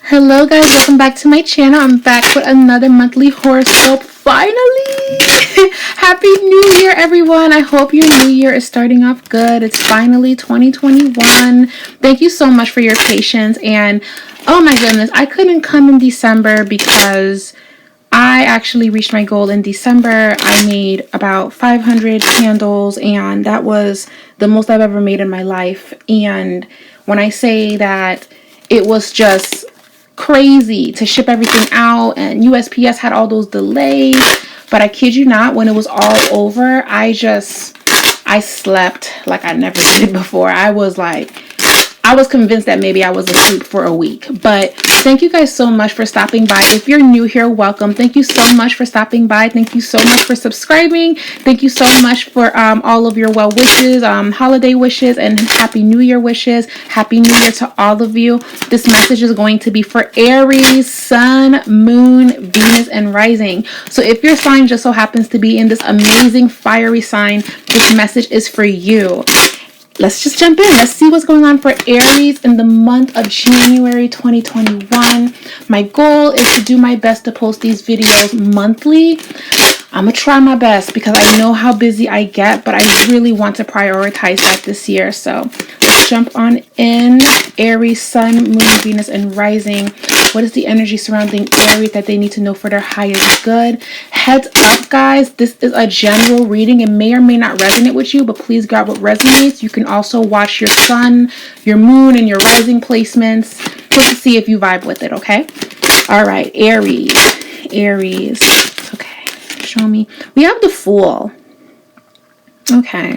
Hello guys, welcome back to my channel. I'm back with another monthly horoscope. Finally! Happy New Year everyone. I hope your new year is starting off good. It's finally 2021. Thank you so much for your patience, and oh my goodness, I couldn't come in December because I actually reached my goal in December. I made about 500 candles, and that was the most I've ever made in my life. And when I say that it was just crazy to ship everything out, and USPS had all those delays, but I kid you not, when it was all over, I slept like I never did before. I was convinced that maybe I was asleep for a week. But thank you guys so much for stopping by. If you're new here, welcome. Thank you so much for stopping by. Thank you so much for subscribing. Thank you so much for all of your well wishes, holiday wishes, and Happy New Year wishes. Happy New Year to all of you. This message is going to be for Aries, Sun, Moon, Venus, and Rising. So if your sign just so happens to be in this amazing fiery sign, this message is for you. Let's just jump in. Let's see what's going on for Aries in the month of January 2021. My goal is to do my best to post these videos monthly. I'm going to try my best because I know how busy I get, but I really want to prioritize that this year. So let's jump on in. Aries, Sun, Moon, Venus, and Rising. What is the energy surrounding Aries that they need to know for their highest good? Heads up, guys. This is a general reading. It may or may not resonate with you, but please grab what resonates. You can also watch your Sun, your Moon, and your Rising placements just to see if you vibe with it, okay? All right, Aries. Aries. Okay, show me. We have the Fool. Okay,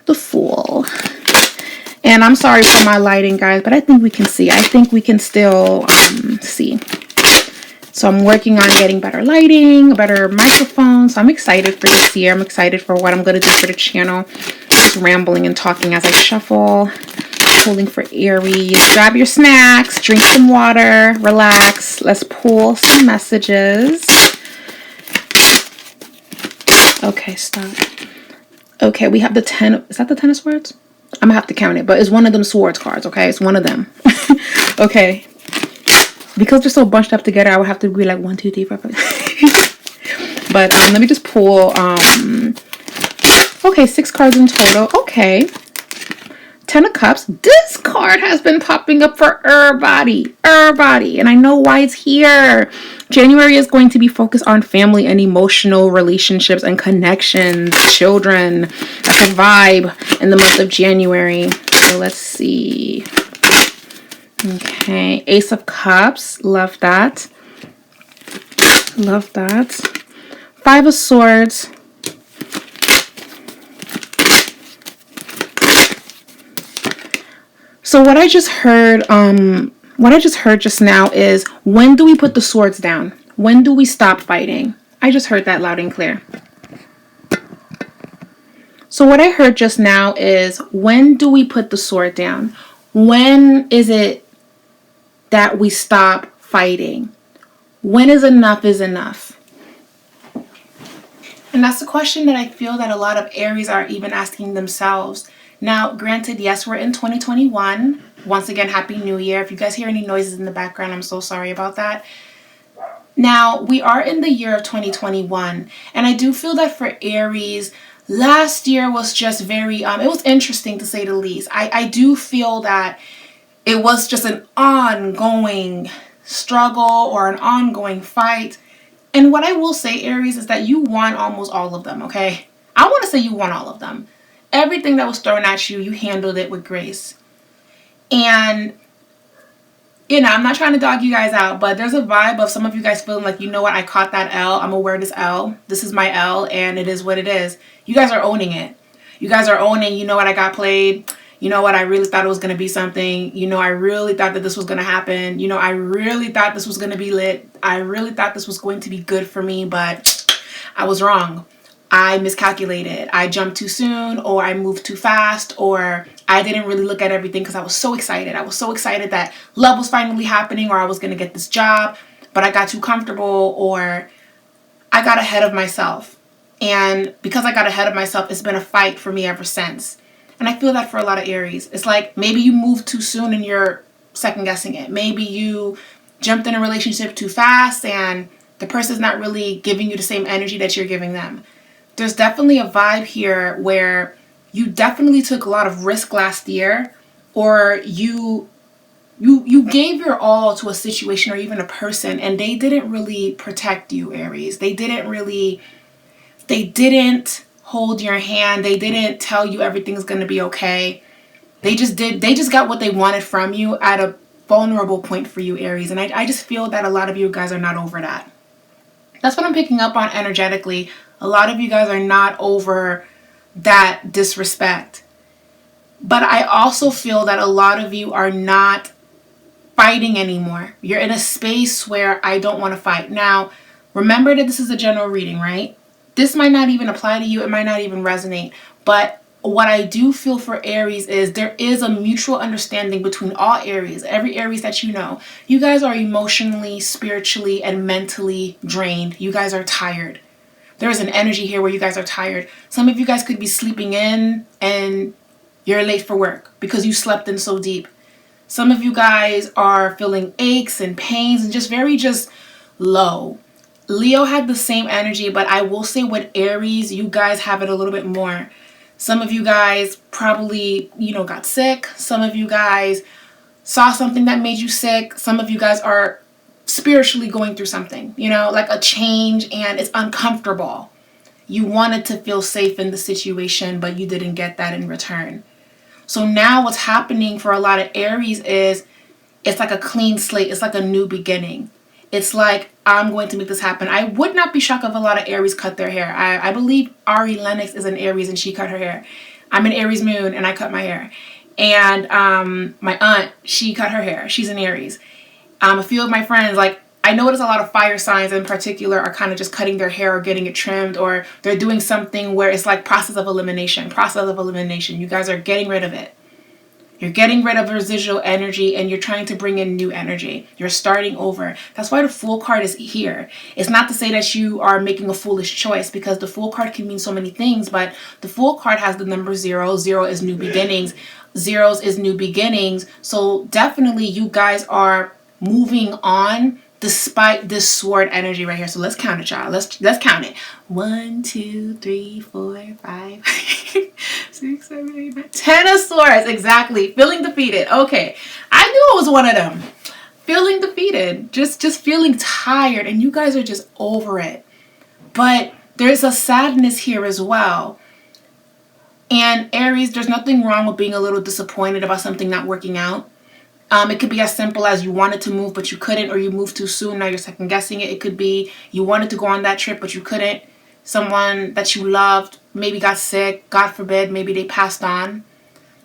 the Fool. And I'm sorry for my lighting, guys, but I think we can see. I think we can still see. So I'm working on getting better lighting, better microphone. So I'm excited for this year. I'm excited for what I'm going to do for the channel. Just rambling and talking as I shuffle. Pulling for Aries. Grab your snacks, drink some water, relax. Let's pull some messages. Okay, stop. Okay, we have the 10. Is that the 10 of Swords? I'm gonna have to count it, but it's one of them swords cards, okay? It's one of them. Okay. Because they're so bunched up together, I would have to be like 1, 2, 3, 4, 5. But let me just pull okay, 6 cards in total. Okay. 10 of Cups. This card has been popping up for everybody. And I know why it's here. January is going to be focused on family and emotional relationships and connections, children. That's a vibe in the month of January. So let's see. Okay, Ace of Cups. Love that. Love that. 5 of Swords. So what I just heard just now is, when do we put the swords down? When do we stop fighting? I just heard that loud and clear. So what I heard just now is, when do we put the sword down? When is it that we stop fighting? When is enough? And that's the question that I feel that a lot of Aries are even asking themselves. Now, granted, yes, we're in 2021. Once again, Happy New Year. If you guys hear any noises in the background, I'm so sorry about that. Now, we are in the year of 2021. And I do feel that for Aries, last year was just very, it was interesting to say the least. I do feel that it was just an ongoing struggle or an ongoing fight. And what I will say, Aries, is that you won almost all of them, okay? I want to say you won all of them. Everything that was thrown at you, you handled it with grace. And, you know, I'm not trying to dog you guys out, but there's a vibe of some of you guys feeling like, you know what, I caught that L. I'm going to wear this L. This is my L, and it is what it is. You guys are owning it. You guys are owning, you know what, I got played. You know what, I really thought it was going to be something. You know, I really thought that this was going to happen. You know, I really thought this was going to be lit. I really thought this was going to be good for me, but I was wrong. I miscalculated. I jumped too soon, or I moved too fast, or I didn't really look at everything because I was so excited. I was so excited that love was finally happening, or I was going to get this job, but I got too comfortable, or I got ahead of myself. And because I got ahead of myself, it's been a fight for me ever since. And I feel that for a lot of Aries. It's like maybe you moved too soon and you're second guessing it. Maybe you jumped in a relationship too fast and the person's not really giving you the same energy that you're giving them. There's definitely a vibe here where you definitely took a lot of risk last year, or you gave your all to a situation or even a person and they didn't really protect you, Aries. They didn't hold your hand. They didn't tell you everything's going to be okay. They just got what they wanted from you at a vulnerable point for you, Aries. And I just feel that a lot of you guys are not over that. That's what I'm picking up on energetically. A lot of you guys are not over that disrespect. But I also feel that a lot of you are not fighting anymore. You're in a space where I don't want to fight. Now, remember that this is a general reading, right? This might not even apply to you. It might not even resonate. But what I do feel for Aries is there is a mutual understanding between all Aries, every Aries that you know. You guys are emotionally, spiritually, and mentally drained. You guys are tired. There is an energy here where you guys are tired. Some of you guys could be sleeping in and you're late for work because you slept in so deep. Some of you guys are feeling aches and pains and just very low. Leo had the same energy, but I will say with Aries, you guys have it a little bit more. Some of you guys probably, got sick. Some of you guys saw something that made you sick. Some of you guys are spiritually going through something, like a change, and it's uncomfortable. You wanted to feel safe in the situation, but you didn't get that in return. So now what's happening for a lot of Aries is it's like a clean slate. It's like a new beginning. It's like, I'm going to make this happen. I would not be shocked if a lot of Aries cut their hair. I believe Ari Lennox is an Aries and she cut her hair. I'm an Aries moon and I cut my hair. And my aunt, she cut her hair. She's an Aries. A few of my friends, I notice a lot of fire signs in particular are kind of just cutting their hair or getting it trimmed, or they're doing something where it's like process of elimination. You guys are getting rid of it. You're getting rid of residual energy and you're trying to bring in new energy. You're starting over. That's why the Fool card is here. It's not to say that you are making a foolish choice, because the Fool card can mean so many things, but the Fool card has the number 0. 0 is new beginnings. Zeros is new beginnings. So definitely you guys are moving on despite this sword energy right here. So let's count it, y'all. Let's count it. 1, 2, 3, 4, 5, 6, 7, 8, 9, 10 of swords. Exactly. Feeling defeated. Okay. I knew it was one of them. Feeling defeated. Just feeling tired. And you guys are just over it. But there's a sadness here as well. And Aries, there's nothing wrong with being a little disappointed about something not working out. It could be as simple as you wanted to move, but you couldn't, or you moved too soon. Now you're second guessing it. It could be you wanted to go on that trip, but you couldn't. Someone that you loved maybe got sick. God forbid, maybe they passed on.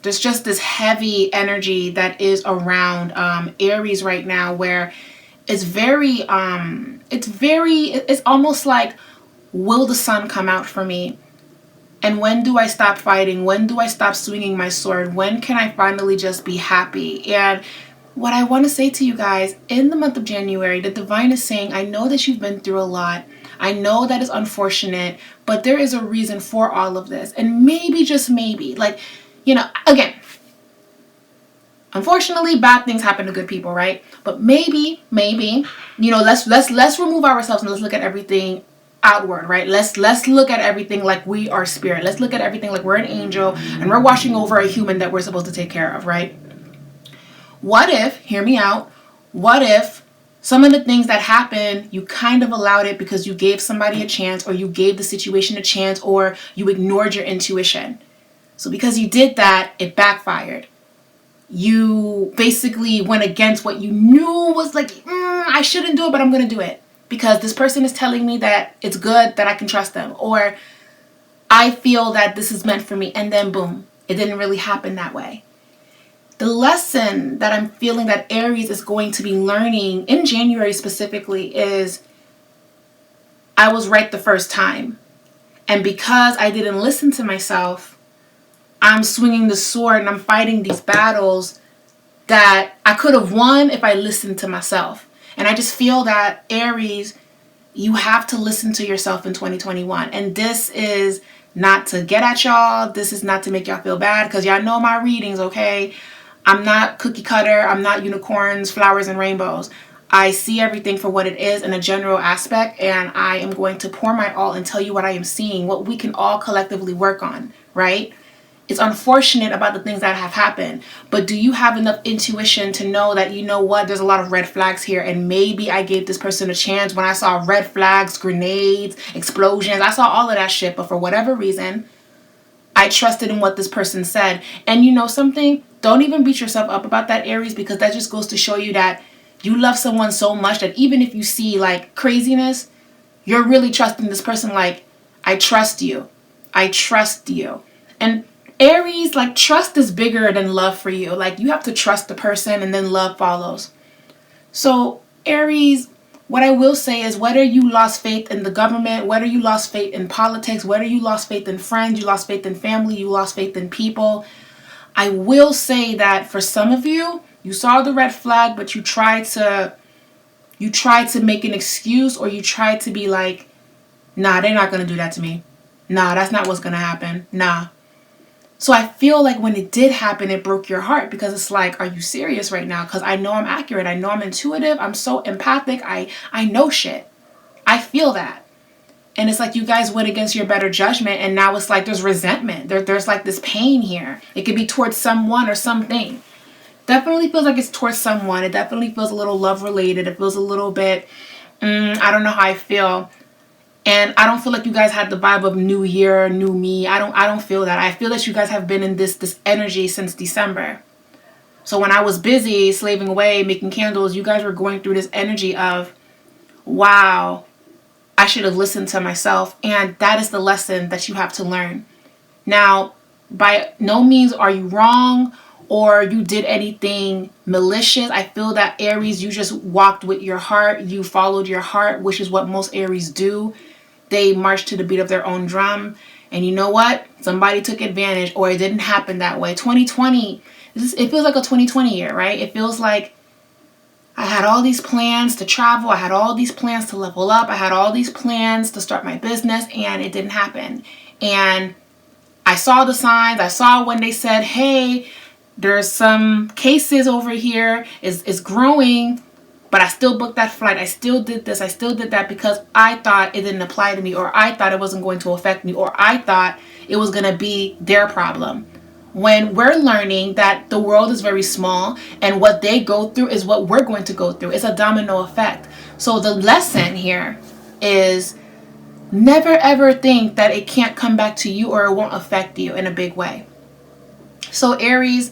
There's just this heavy energy that is around Aries right now, where it's it's almost like, will the sun come out for me? And when do I stop fighting? When do I stop swinging my sword? When can I finally just be happy? And what I want to say to you guys, in the month of January, the divine is saying, I know that you've been through a lot. I know that is unfortunate, but there is a reason for all of this. And maybe, just maybe, again, unfortunately, bad things happen to good people, right? But maybe, let's remove ourselves and let's look at everything outward, right? Let's look at everything like we are spirit. Let's look at everything like we're an angel and we're watching over a human that we're supposed to take care of, right? What if, hear me out, what if some of the things that happened, you kind of allowed it because you gave somebody a chance, or you gave the situation a chance, or you ignored your intuition? So because you did that, it backfired. You basically went against what you knew was I shouldn't do it, but I'm going to do it because this person is telling me that it's good, that I can trust them, or I feel that this is meant for me, and then boom, it didn't really happen that way. The lesson that I'm feeling that Aries is going to be learning in January specifically is, I was right the first time. And because I didn't listen to myself, I'm swinging the sword and I'm fighting these battles that I could have won if I listened to myself. And I just feel that, Aries, you have to listen to yourself in 2021. And this is not to get at y'all. This is not to make y'all feel bad, because y'all know my readings, okay? I'm not cookie cutter. I'm not unicorns, flowers, and rainbows. I see everything for what it is in a general aspect, and I am going to pour my all and tell you what I am seeing, what we can all collectively work on, right? It's unfortunate about the things that have happened, but do you have enough intuition to know that, you know what, there's a lot of red flags here, and maybe I gave this person a chance when I saw red flags, grenades, explosions, I saw all of that shit, but for whatever reason, I trusted in what this person said. And you know something? Don't even beat yourself up about that, Aries, because that just goes to show you that you love someone so much that even if you see like craziness, you're really trusting this person. Like, I trust you. I trust you. And Aries, like, trust is bigger than love for you. Like, you have to trust the person and then love follows. So, Aries, what I will say is, whether you lost faith in the government, whether you lost faith in politics, whether you lost faith in friends, you lost faith in family, you lost faith in people, I will say that for some of you, you saw the red flag, but you tried to make an excuse, or you tried to be like, nah, they're not going to do that to me. Nah, that's not what's going to happen. Nah. So I feel like when it did happen, it broke your heart, because it's like, are you serious right now? Because I know I'm accurate. I know I'm intuitive. I'm so empathic. I know shit. I feel that. And it's like you guys went against your better judgment, and now it's like there's resentment. There's like this pain here. It could be towards someone or something. Definitely feels like it's towards someone. It definitely feels a little love related. It feels a little bit, I don't know how I feel. And I don't feel like you guys had the vibe of new year, new me. I don't feel that. I feel that you guys have been in this energy since December. So when I was busy slaving away, making candles, you guys were going through this energy of, wow, I should have listened to myself. And that is the lesson that you have to learn. Now, by no means are you wrong, or you did anything malicious. I feel that, Aries, you just walked with your heart. You followed your heart, which is what most Aries do. They march to the beat of their own drum. And you know what? Somebody took advantage, or it didn't happen that way. 2020, it feels like a 2020 year, right? It feels like I had all these plans to travel. I had all these plans to level up. I had all these plans to start my business, and it didn't happen. And I saw the signs. I saw when they said, hey, there's some cases over here, is growing, but I still booked that flight. I still did this. I still did that, because I thought it didn't apply to me, or I thought it wasn't going to affect me, or I thought it was going to be their problem. When we're learning that the world is very small, and what they go through is what we're going to go through. It's a domino effect. So the lesson here is, never ever think that it can't come back to you, or it won't affect you in a big way. So Aries,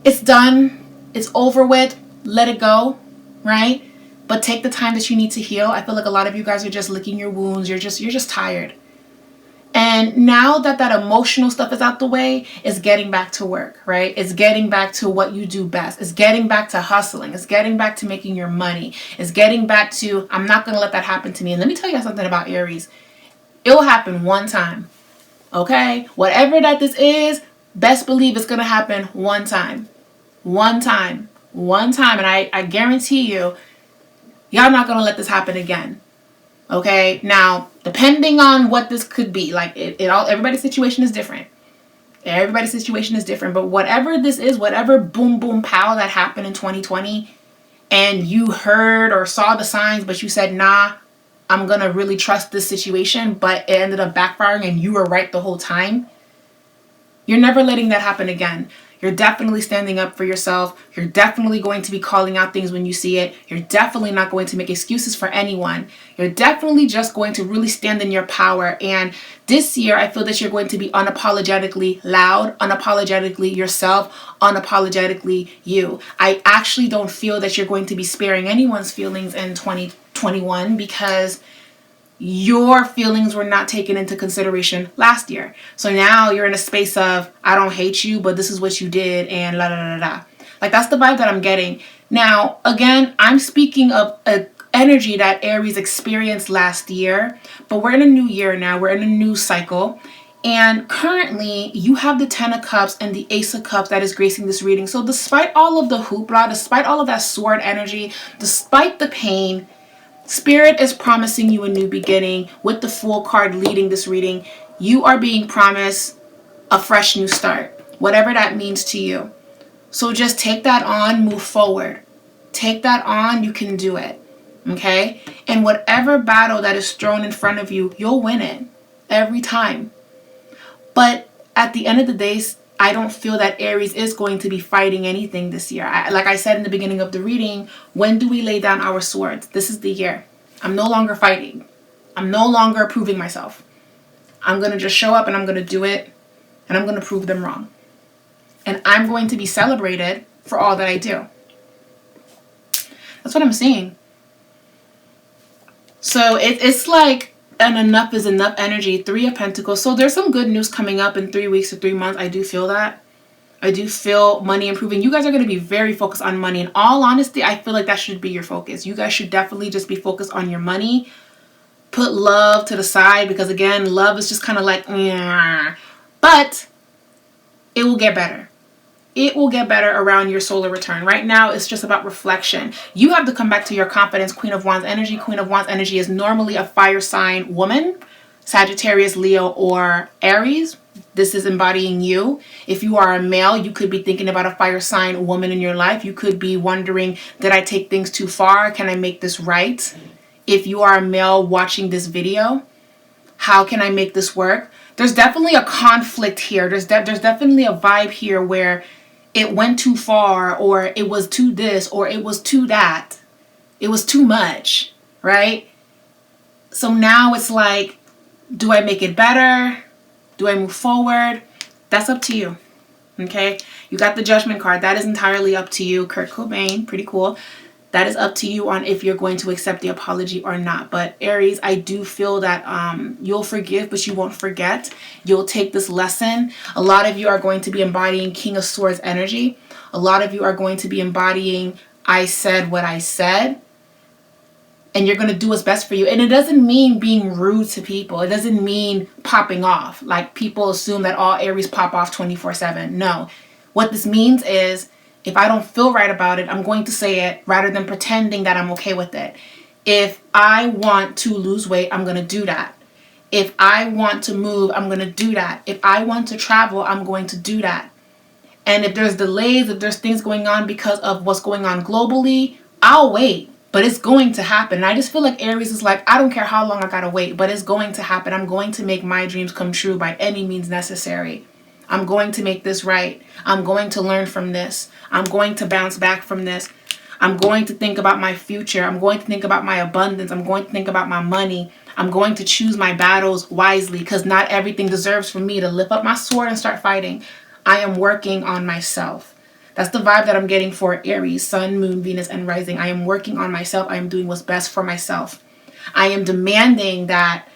it's done. It's over with. Let it go, right? But take the time that you need to heal. I feel like a lot of you guys are just licking your wounds. You're just tired. And now that that emotional stuff is out the way, it's getting back to work, right? It's getting back to what you do best. It's getting back to hustling. It's getting back to making your money. It's getting back to, I'm not going to let that happen to me. And let me tell you something about Aries. It will happen one time, okay? Whatever that this is, best believe it's going to happen one time. One time. One time. And I guarantee you, y'all not going to let this happen again. Okay? Now, depending on what this could be, like everybody's situation is different. Everybody's situation is different. But whatever this is, whatever boom, boom, pow that happened in 2020, and you heard or saw the signs, but you said, nah, I'm going to really trust this situation, but it ended up backfiring and you were right the whole time. You're never letting that happen again. You're definitely standing up for yourself. You're definitely going to be calling out things when you see it. You're definitely not going to make excuses for anyone. You're definitely just going to really stand in your power. And this year, I feel that you're going to be unapologetically loud, unapologetically yourself, unapologetically you. I actually don't feel that you're going to be sparing anyone's feelings in 2021, because your feelings were not taken into consideration last year. So now you're in a space of, I don't hate you, but this is what you did, and la la la la. Like, that's the vibe that I'm getting. Now, again, I'm speaking of an energy that Aries experienced last year, but we're in a new year now. We're in a new cycle. And currently, you have the 10 of Cups and the Ace of Cups that is gracing this reading. So despite all of the hoopla, despite all of that sword energy, despite the pain, Spirit is promising you a new beginning. With the Fool card leading this reading, you are being promised a fresh new start, whatever that means to you. So just take that on, move forward. Take that on. You can do it. Okay? And whatever battle that is thrown in front of you, you'll win it every time. But at the end of the day, I don't feel that Aries is going to be fighting anything this year. Like I said in the beginning of the reading, when do we lay down our swords? This is the year. I'm no longer fighting. I'm no longer proving myself. I'm going to just show up and I'm going to do it, and I'm going to prove them wrong. And I'm going to be celebrated for all that I do. That's what I'm seeing. So it's like an enough is enough energy. 3 of Pentacles. So there's some good news coming up in 3 weeks or 3 months. I do feel that. I do feel money improving. You guys are going to be very focused on money. In all honesty, I feel like that should be your focus. You guys should definitely just be focused on your money. Put love to the side, because again, love is just kind of like, but it will get better. It will get better around your solar return. Right now, it's just about reflection. You have to come back to your confidence. Queen of Wands energy. Queen of Wands energy is normally a fire sign woman. Sagittarius, Leo, or Aries. This is embodying you. If you are a male, you could be thinking about a fire sign woman in your life. You could be wondering, did I take things too far? Can I make this right? If you are a male watching this video, how can I make this work? There's definitely a conflict here. There's definitely a vibe here where it went too far, or it was too this, or it was too that. It was too much, right? So now it's like, do I make it better? Do I move forward? That's up to you, okay? You got the Judgment card. That is entirely up to you. Kurt Cobain, pretty cool. That is up to you on if you're going to accept the apology or not. But Aries, I do feel that you'll forgive, but you won't forget. You'll take this lesson. A lot of you are going to be embodying King of Swords energy. A lot of you are going to be embodying I said what I said. And you're going to do what's best for you. And it doesn't mean being rude to people. It doesn't mean popping off. Like people assume that all Aries pop off 24/7. No. What this means is, if I don't feel right about it, I'm going to say it rather than pretending that I'm okay with it. If I want to lose weight, I'm going to do that. If I want to move, I'm going to do that. If I want to travel, I'm going to do that. And if there's delays, if there's things going on because of what's going on globally, I'll wait. But it's going to happen. And I just feel like Aries is like, I don't care how long I got to wait, but it's going to happen. I'm going to make my dreams come true by any means necessary. I'm going to make this right. I'm going to learn from this. I'm going to bounce back from this. I'm going to think about my future. I'm going to think about my abundance. I'm going to think about my money. I'm going to choose my battles wisely, because not everything deserves for me to lift up my sword and start fighting. I am working on myself. That's the vibe that I'm getting for Aries, Sun, Moon, Venus, and Rising. I am working on myself. I am doing what's best for myself. I am demanding that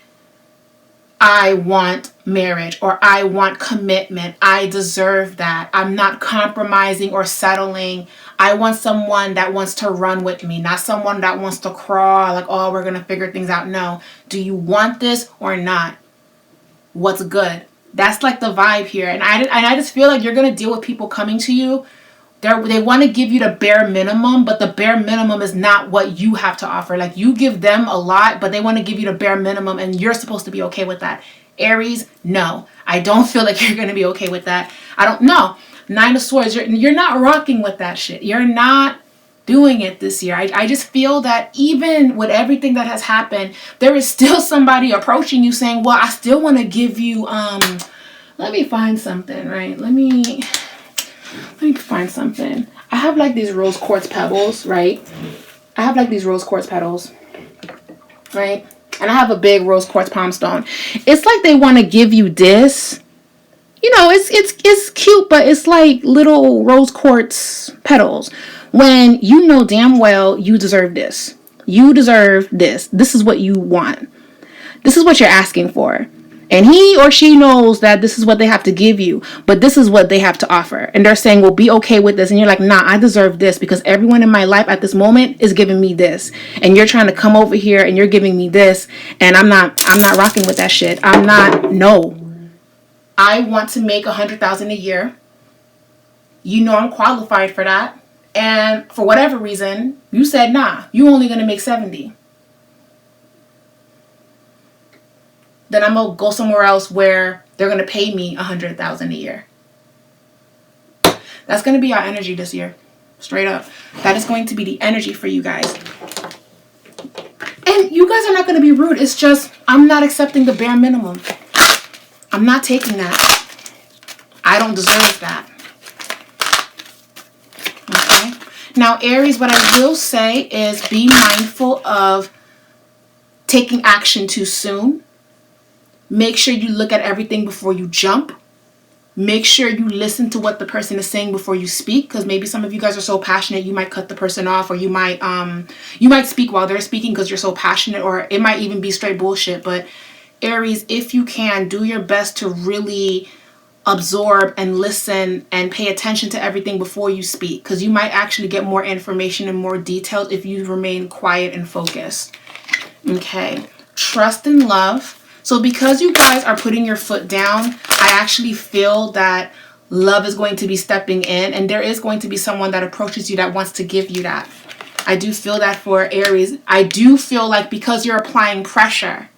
I want marriage, or I want commitment. I deserve that. I'm not compromising or settling. I want someone that wants to run with me, not someone that wants to crawl like, oh, we're going to figure things out. No. Do you want this or not? What's good? That's like the vibe here. And I just feel like you're going to deal with people coming to you. They want to give you the bare minimum, but the bare minimum is not what you have to offer. Like, you give them a lot, but they want to give you the bare minimum, and you're supposed to be okay with that. Aries, no. I don't feel like you're going to be okay with that. I don't know. 9 of Swords, you're not rocking with that shit. You're not doing it this year. I just feel that even with everything that has happened, there is still somebody approaching you saying, well, I still want to give you, let me find something, right? Let me find something. I have like these rose quartz pebbles, right? I have like these rose quartz petals, right? And I have a big rose quartz palm stone. It's like they want to give you this. You know, it's cute, but it's like little rose quartz petals. When you know damn well you deserve this. You deserve this. This is what you want. This is what you're asking for. And he or she knows that this is what they have to give you, but this is what they have to offer. And they're saying, well, be okay with this. And you're like, nah, I deserve this, because everyone in my life at this moment is giving me this. And you're trying to come over here and you're giving me this. And I'm not rocking with that shit. No. I want to make $100,000 a year. You know I'm qualified for that. And for whatever reason, you said, nah, you only going to make 70. Then I'm going to go somewhere else where they're going to pay me $100,000 a year. That's going to be our energy this year. Straight up. That is going to be the energy for you guys. And you guys are not going to be rude. It's just, I'm not accepting the bare minimum. I'm not taking that. I don't deserve that. Okay. Now, Aries, what I will say is be mindful of taking action too soon. Make sure you look at everything before you jump. Make sure you listen to what the person is saying before you speak, because maybe some of you guys are so passionate you might cut the person off, or you might speak while they're speaking because you're so passionate, or it might even be straight bullshit. But Aries, if you can, do your best to really absorb and listen and pay attention to everything before you speak, because you might actually get more information and more details if you remain quiet and focused. Okay. Trust and love. So because you guys are putting your foot down, I actually feel that love is going to be stepping in, and there is going to be someone that approaches you that wants to give you that. I do feel that for Aries. I do feel like because you're applying pressure,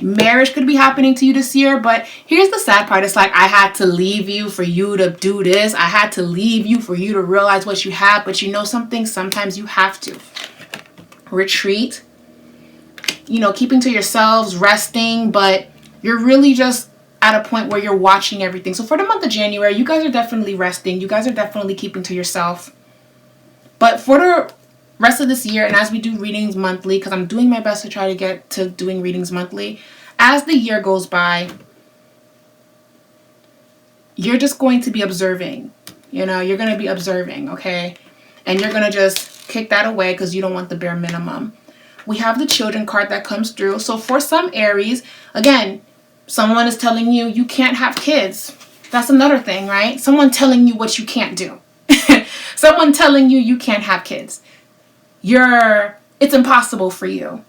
marriage could be happening to you this year. But here's the sad part. It's like, I had to leave you for you to do this. I had to leave you for you to realize what you have. But you know something? Sometimes you have to retreat. You know, keeping to yourselves, resting, but you're really just at a point where you're watching everything. So for the month of January, you guys are definitely resting. You guys are definitely keeping to yourself. But for the rest of this year, and as we do readings monthly, because I'm doing my best to try to get to doing readings monthly, as the year goes by, you're just going to be observing. You know, you're going to be observing, okay? And you're going to just kick that away because you don't want the bare minimum. We have the children card that comes through. So for some Aries, again, someone is telling you you can't have kids. That's another thing, right? Someone telling you what you can't do. Someone telling you you can't have kids. It's impossible for you.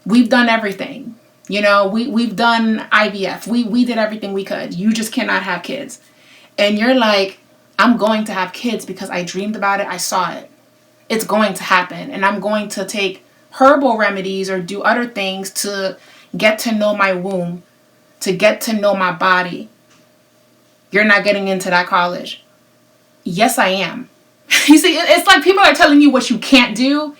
We've done everything. You know, we've done IVF. We did everything we could. You just cannot have kids. And you're like, I'm going to have kids because I dreamed about it. I saw it. It's going to happen. And I'm going to take herbal remedies or do other things to get to know my womb, to get to know my body. You're not getting into that college. Yes, I am. You see, it's like people are telling you what you can't do.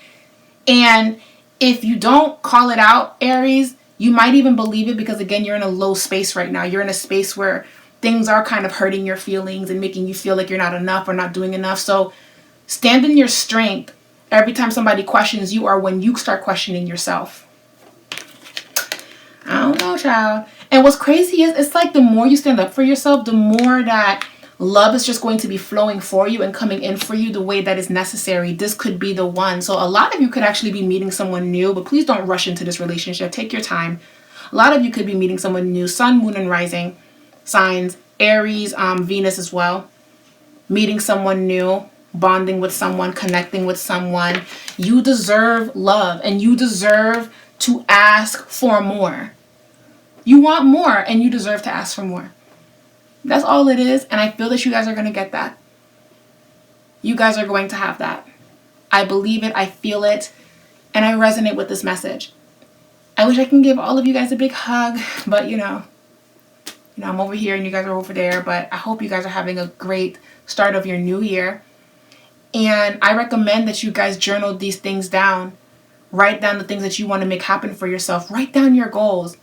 And if you don't call it out, Aries, you might even believe it because, again, you're in a low space right now. You're in a space where things are kind of hurting your feelings and making you feel like you're not enough or not doing enough. So stand in your strength every time somebody questions you, or when you start questioning yourself. I don't know, child. And what's crazy is it's like the more you stand up for yourself, the more that love is just going to be flowing for you and coming in for you the way that is necessary. This could be the one. So a lot of you could actually be meeting someone new, but please don't rush into this relationship. Take your time. A lot of you could be meeting someone new. Sun, moon, and rising signs. Aries, Venus as well. Meeting someone new. Bonding with someone, connecting with someone. You deserve love, and you deserve to ask for more. You want more, and you deserve to ask for more. That's all it is, and I feel that you guys are going to get that. You guys are going to have that. I believe it, I feel it, and I resonate with this message. I wish I can give all of you guys a big hug, but you know, I'm over here and you guys are over there, but I hope you guys are having a great start of your new year. And I recommend that you guys journal these things down. Write down the things that you want to make happen for yourself. Write down your goals.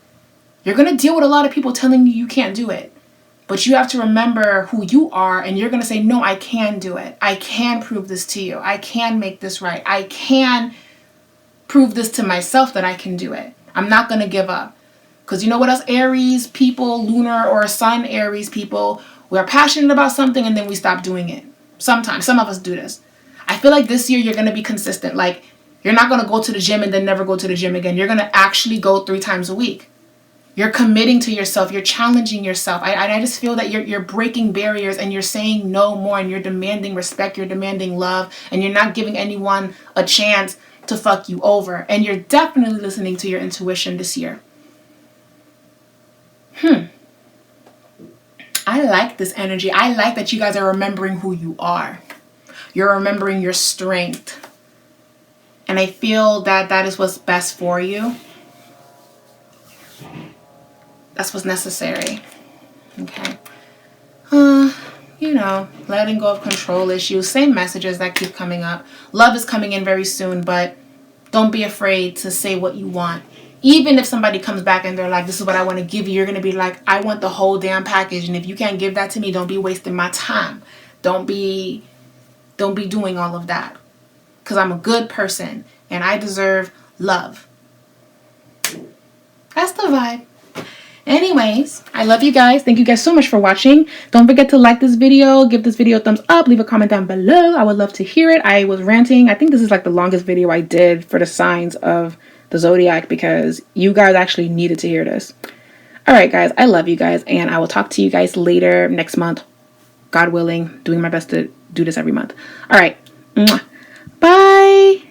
You're going to deal with a lot of people telling you can't do it. But you have to remember who you are, and you're going to say, no, I can do it. I can prove this to you. I can make this right. I can prove this to myself that I can do it. I'm not going to give up. Because you know what else, Aries people, lunar or sun Aries people, we're passionate about something and then we stop doing it. Sometimes, some of us do this. I feel like this year you're going to be consistent. Like, you're not going to go to the gym and then never go to the gym again. You're going to actually go 3 times a week. You're committing to yourself. You're challenging yourself. I just feel that you're breaking barriers and you're saying no more, and you're demanding respect. You're demanding love, and you're not giving anyone a chance to fuck you over. And you're definitely listening to your intuition this year. I like this energy. I like that you guys are remembering who you are. You're remembering your strength. And I feel that that is what's best for you. That's what's necessary. Okay. You letting go of control issues. Same messages that keep coming up. Love is coming in very soon, but don't be afraid to say what you want. Even if somebody comes back and they're like, this is what I want to give you, you're going to be like, I want the whole damn package. And if you can't give that to me, don't be wasting my time. Don't be doing all of that. Because I'm a good person and I deserve love. That's the vibe. Anyways, I love you guys. Thank you guys so much for watching. Don't forget to like this video, give this video a thumbs up, leave a comment down below. I would love to hear it. I was ranting. I think this is like the longest video I did for the signs of the zodiac because you guys actually needed to hear this. All right, guys, I love you guys, and I will talk to you guys later next month. God willing, doing my best to do this every month. All right. Bye.